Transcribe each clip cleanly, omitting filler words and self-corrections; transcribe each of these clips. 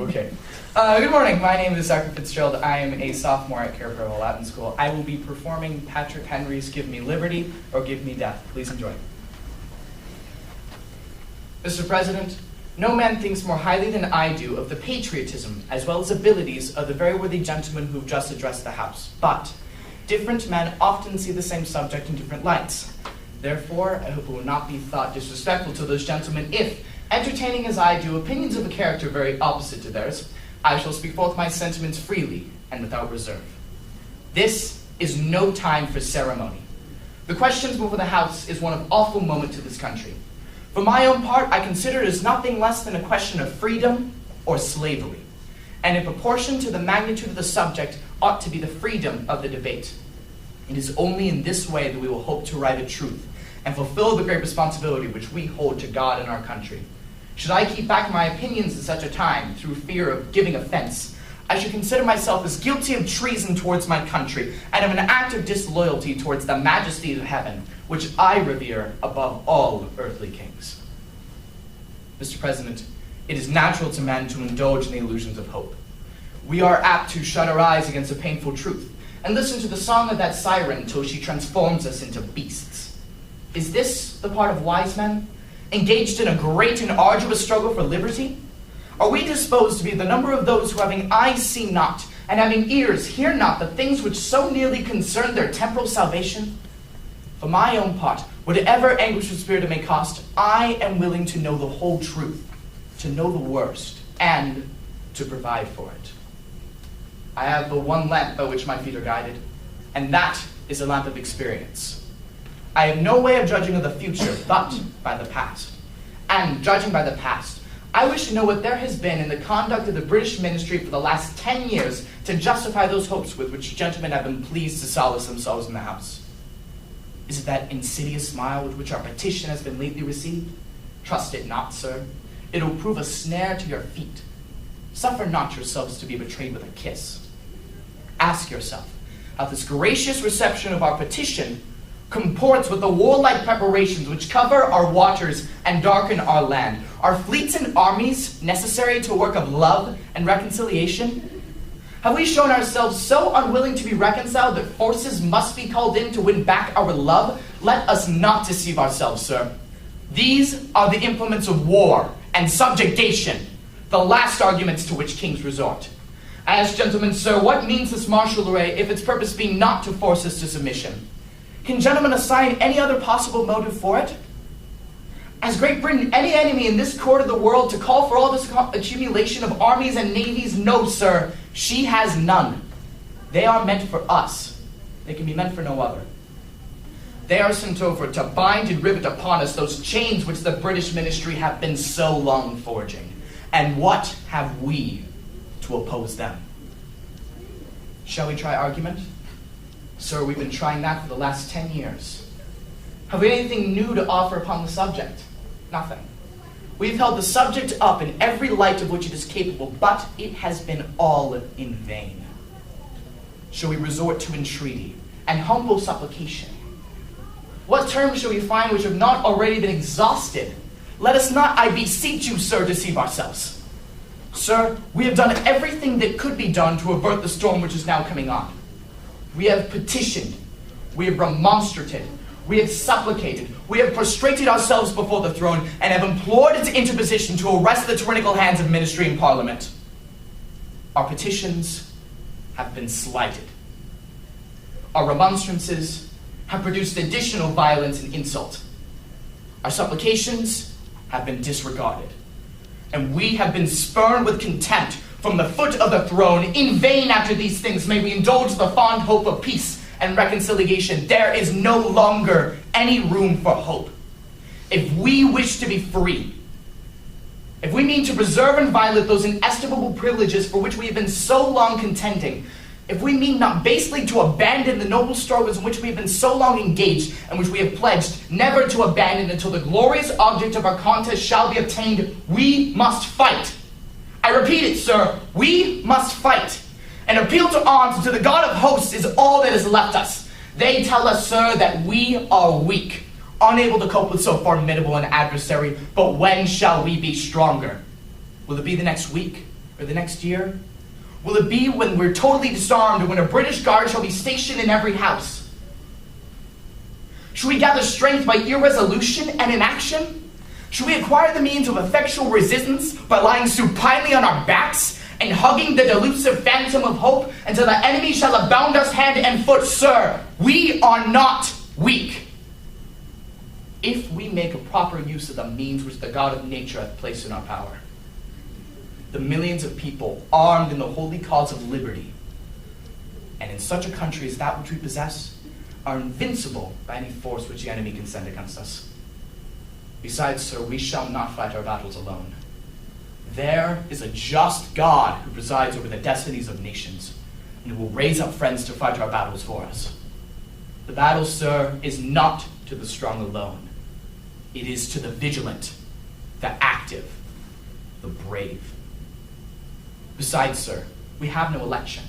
Okay. Good morning. My name is Zachary Fitzgerald. I am a sophomore at Cair Paravel Latin School. I will be performing Patrick Henry's Give Me Liberty or Give Me Death. Please enjoy. Mr. President, no man thinks more highly than I do of the patriotism as well as abilities of the very worthy gentleman who just addressed the House. But different men often see the same subject in different lights. Therefore, I hope it will not be thought disrespectful to those gentlemen if, entertaining as I do opinions of a character very opposite to theirs, I shall speak forth my sentiments freely and without reserve. This is no time for ceremony. The questions before the House is one of awful moment to this country. For my own part, I consider it as nothing less than a question of freedom or slavery, and in proportion to the magnitude of the subject ought to be the freedom of the debate. It is only in this way that we will hope to arrive at truth and fulfill the great responsibility which we hold to God and our country. Should I keep back my opinions at such a time through fear of giving offense, I should consider myself as guilty of treason towards my country and of an act of disloyalty towards the majesty of heaven, which I revere above all earthly kings. Mr. President, it is natural to men to indulge in the illusions of hope. We are apt to shut our eyes against a painful truth and listen to the song of that siren till she transforms us into beasts. Is this the part of wise men, engaged in a great and arduous struggle for liberty? Are we disposed to be the number of those who, having eyes, see not, and having ears, hear not the things which so nearly concern their temporal salvation? For my own part, whatever anguish of spirit it may cost, I am willing to know the whole truth, to know the worst, and to provide for it. I have but one lamp by which my feet are guided, and that is a lamp of experience. I have no way of judging of the future but by the past. And judging by the past, I wish to know what there has been in the conduct of the British ministry for the last 10 years to justify those hopes with which gentlemen have been pleased to solace themselves in the House. Is it that insidious smile with which our petition has been lately received? Trust it not, sir. It will prove a snare to your feet. Suffer not yourselves to be betrayed with a kiss. Ask yourself how this gracious reception of our petition comports with the warlike preparations which cover our waters and darken our land. Are fleets and armies necessary to a work of love and reconciliation? Have we shown ourselves so unwilling to be reconciled that forces must be called in to win back our love? Let us not deceive ourselves, sir. These are the implements of war and subjugation, the last arguments to which kings resort. I ask, gentlemen, sir, what means this martial array if its purpose be not to force us to submission? Can gentlemen assign any other possible motive for it? Has Great Britain any enemy in this court of the world to call for all this accumulation of armies and navies? No, sir, she has none. They are meant for us. They can be meant for no other. They are sent over to bind and rivet upon us those chains which the British ministry have been so long forging. And what have we to oppose them? Shall we try argument? Sir, we've been trying that for the last 10 years. Have we anything new to offer upon the subject? Nothing. We've held the subject up in every light of which it is capable, but it has been all in vain. Shall we resort to entreaty and humble supplication? What terms shall we find which have not already been exhausted? Let us not, I beseech you, sir, deceive ourselves. Sir, we have done everything that could be done to avert the storm which is now coming on. We have petitioned, we have remonstrated, we have supplicated, we have prostrated ourselves before the throne, and have implored its interposition to arrest the tyrannical hands of ministry and parliament. Our petitions have been slighted. Our remonstrances have produced additional violence and insult. Our supplications have been disregarded, and we have been spurned with contempt from the foot of the throne. In vain after these things may we indulge the fond hope of peace and reconciliation. There is no longer any room for hope. If we wish to be free, if we mean to preserve and violate those inestimable privileges for which we have been so long contending, if we mean not basely to abandon the noble struggles in which we have been so long engaged, and which we have pledged never to abandon until the glorious object of our contest shall be obtained, we must fight. I repeat it, sir, we must fight. An appeal to arms and to the God of hosts is all that is left us. They tell us, sir, that we are weak, unable to cope with so formidable an adversary, but when shall we be stronger? Will it be the next week? Or the next year? Will it be when we're totally disarmed, or when a British guard shall be stationed in every house? Should we gather strength by irresolution and inaction? Should we acquire the means of effectual resistance by lying supinely on our backs and hugging the delusive phantom of hope until the enemy shall have bound us hand and foot? Sir, we are not weak. If we make a proper use of the means which the God of nature hath placed in our power, the millions of people armed in the holy cause of liberty, and in such a country as that which we possess, are invincible by any force which the enemy can send against us. Besides, sir, we shall not fight our battles alone. There is a just God who presides over the destinies of nations, and who will raise up friends to fight our battles for us. The battle, sir, is not to the strong alone. It is to the vigilant, the active, the brave. Besides, sir, we have no election.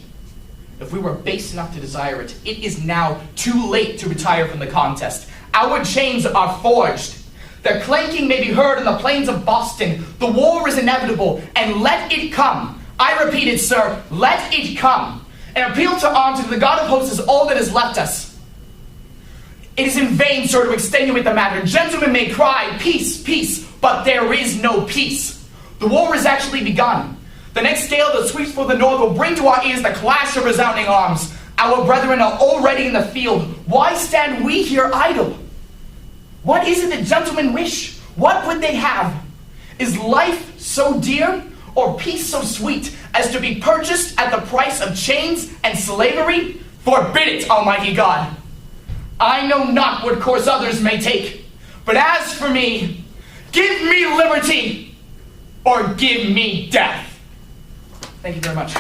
If we were base enough to desire it, it is now too late to retire from the contest. Our chains are forged. Their clanking may be heard on the plains of Boston. The war is inevitable, and let it come. I repeat it, sir, let it come. An appeal to arms and to the God of hosts is all that is left us. It is in vain, sir, to extenuate the matter. Gentlemen may cry, peace, peace, but there is no peace. The war has actually begun. The next gale that sweeps for the north will bring to our ears the clash of resounding arms. Our brethren are already in the field. Why stand we here idle? What is it that gentlemen wish? What would they have? Is life so dear, or peace so sweet, as to be purchased at the price of chains and slavery? Forbid it, Almighty God! I know not what course others may take, but as for me, give me liberty, or give me death. Thank you very much.